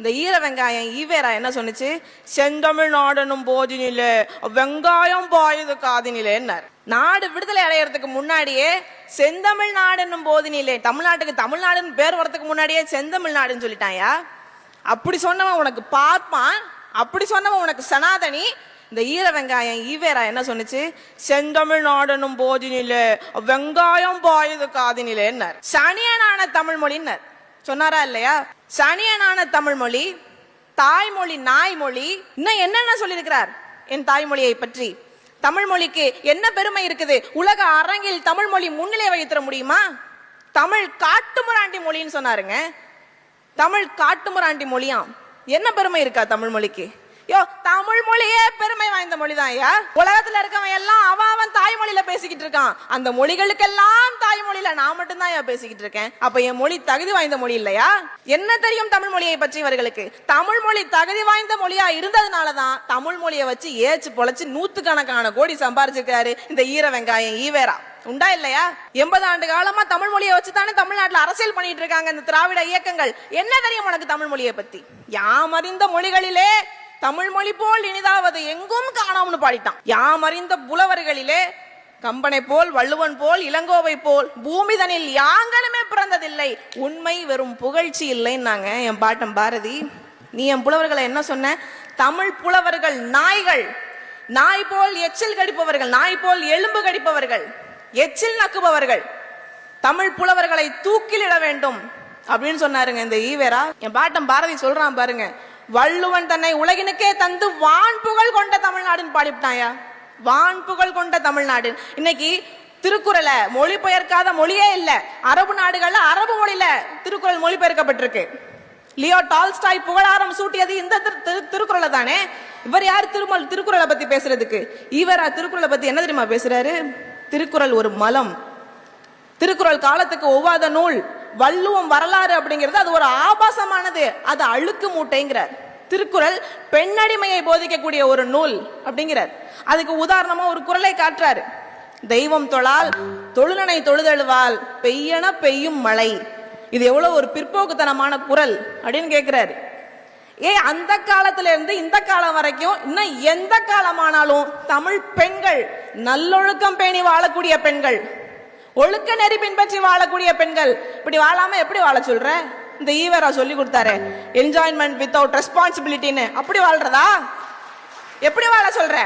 இந்த ஈர வெங்காயம் ஈவேரா என்ன சொன்னுச்சு? செந்தமிழ் நாடனும் போதினிலே வெங்காயம் பாயுது காதினிலேன்னார். நாடு விடுதலை அடையறதுக்கு முன்னாடியே செந்தமிழ் நாடுன்னும் போதினிலே, தமிழ்நாட்டுக்கு தமிழ்நாடுன்னு பேர் வரதுக்கு முன்னாடியே செந்தமிழ் நாடுன்னு சொல்லிட்டாயா? அப்படி சொன்னவன் உனக்கு பார்ப்பான், அப்படி சொன்னவன் உனக்கு சனாதனி. இந்த ஈர வெங்காயம் ஈவேரா என்ன சொன்னுச்சு? செந்தமிழ் நாடனும் போதினிலே வெங்காயம் பாயுது காதினிலேன்னார். சனியனான தமிழ் மொழின்னார். சொன்னாரா இல்லையா? சனியனான தமிழ் மொழி, தாய்மொழி நாய்மொழி, இன்னும் என்னென்ன சொல்லியிருக்கிறார் என் தாய்மொழியை பற்றி. தமிழ் மொழிக்கு என்ன பெருமை இருக்குது? உலக அரங்கில் தமிழ் மொழி முன்னிலை வைத்திட முடியுமா? தமிழ் காட்டுமிராண்டி மொழின்னு சொன்னாருங்க. தமிழ் காட்டுமிராண்டி மொழியாம். என்ன பெருமை இருக்கா தமிழ் மொழிக்கு? யோ, தமிழ் மொழியே பெருமை வாய்ந்த மொழிதான் ஐயா. உலகத்துல இருக்கவன் எல்லாம் அவன் தாய்மொழியில பேசிக்கிட்டு இருக்கான். அந்த மொழிகளுக்கெல்லாம் தாய்மொழியில நான் மட்டும்தான் பேசிக்கிட்டு இருக்கேன். அப்ப என் மொழி தகுதி வாய்ந்த மொழி இல்லையா? என்ன தெரியும் தமிழ் மொழியை பற்றி இவர்களுக்கு? தமிழ் மொழி தகுதி வாய்ந்த மொழியா இருந்ததுனாலதான் தமிழ் மொழியை வச்சு ஏச்சு பொழைச்சு 100கணக்கான கோடி சம்பாரிச்சிருக்காரு இந்த ஈர வெங்காயம் ஈவேரா. உண்டா இல்லையா? 80 ஆண்டு காலமா தமிழ் மொழியை வச்சுதானே தமிழ்நாட்டுல அரசியல் பண்ணிட்டு இருக்காங்க இந்த திராவிட இயக்கங்கள். என்ன தெரியும் உனக்கு தமிழ் மொழியை பத்தி? யாம் அறிந்த மொழிகளிலே தமிழ் மொழி போல் இனிதாவது எங்கும் காணோம்னு பாடிட்டான். யாம் அறிந்த புலவர்களிலே கம்பனை போல், வள்ளுவன் போல், இளங்கோவை போல் பூமிதனில் யாங்கனுமே பிறந்ததில்லை, உண்மை வெறும் புகழ்ச்சி இல்லைன்னாங்க என் பாட்டம் பாரதி. நீ என் புலவர்களை என்ன சொன்ன? தமிழ் புலவர்கள் நாய்கள், நாய் போல் எச்சில் கடிப்பவர்கள், நாய் போல் எலும்பு கடிப்பவர்கள், எச்சில் நக்குபவர்கள். தமிழ் புலவர்களை தூக்கிலிட வேண்டும் அப்படின்னு சொன்னாருங்க இந்த ஈவேரா. என் பாட்டம் பாரதி சொல்றான் பாருங்க, வள்ளுவன் தன்னை உலகினுக்கே தந்து வான் புகழ் கொண்ட தமிழ்நாடுன்னு பாடிவிட்டாயா? வான் புகழ் கொண்ட தமிழ்நாடு. இன்னைக்கு திருக்குறளை மொழிபெயர்க்காத மொழியே இல்ல. அரபு நாடுகள்ல அரபு மொழியில திருக்குறள் மொழிபெயர்க்கப்பட்டிருக்கு. லியோ டால்ஸ்டாய் புகழாரம் சூட்டியது இந்த திருக்குறளை தானே. இவர் யார் திருக்குறளை பத்தி பேசுறதுக்கு? ஈவேரா திருக்குறளை பத்தி என்ன தெரியுமா பேசுறாரு? திருக்குறள் ஒரு மலம், திருக்குறள் காலத்துக்கு ஒவ்வாத நூல், வள்ளுவம் வரலாறு அப்படிங்கிறது அது ஒரு ஆபாசமானது, அது அழுக்கு மூட்டைங்கிறார். திருக்குறள் பெண்ணடிமையை போதிக்கக்கூடிய ஒரு நூல் அப்படிங்கிறார். அதுக்கு உதாரணமா ஒரு குறளை காட்டுறாரு. தெய்வம் தொழால் தொழுநனை தொழுதழுவால் பெய்யன பெய்யும் மழை. இது எவ்வளவு ஒரு பிற்போக்குத்தனமான குறள் அப்படின்னு கேட்கிறாரு. அந்த காலத்துல இருந்து இந்த காலம் வரைக்கும் இன்னும் எந்த காலமானாலும் தமிழ் பெண்கள் நல்லொழுக்கம் பேணி வாழக்கூடிய பெண்கள், ஒழுக்க நெறி பின்பற்றி வாழக்கூடிய பெண்கள். இப்படி வாழாம எப்படி வாழ சொல்ற? இந்த ஈவேரா சொல்லி கொடுத்தாரு, என்ஜாய்மெண்ட் வித்தவுட் ரெஸ்பான்சிபிலிட்டின்னு. அப்படி வாழ்றதா? எப்படி வாழ சொல்ற?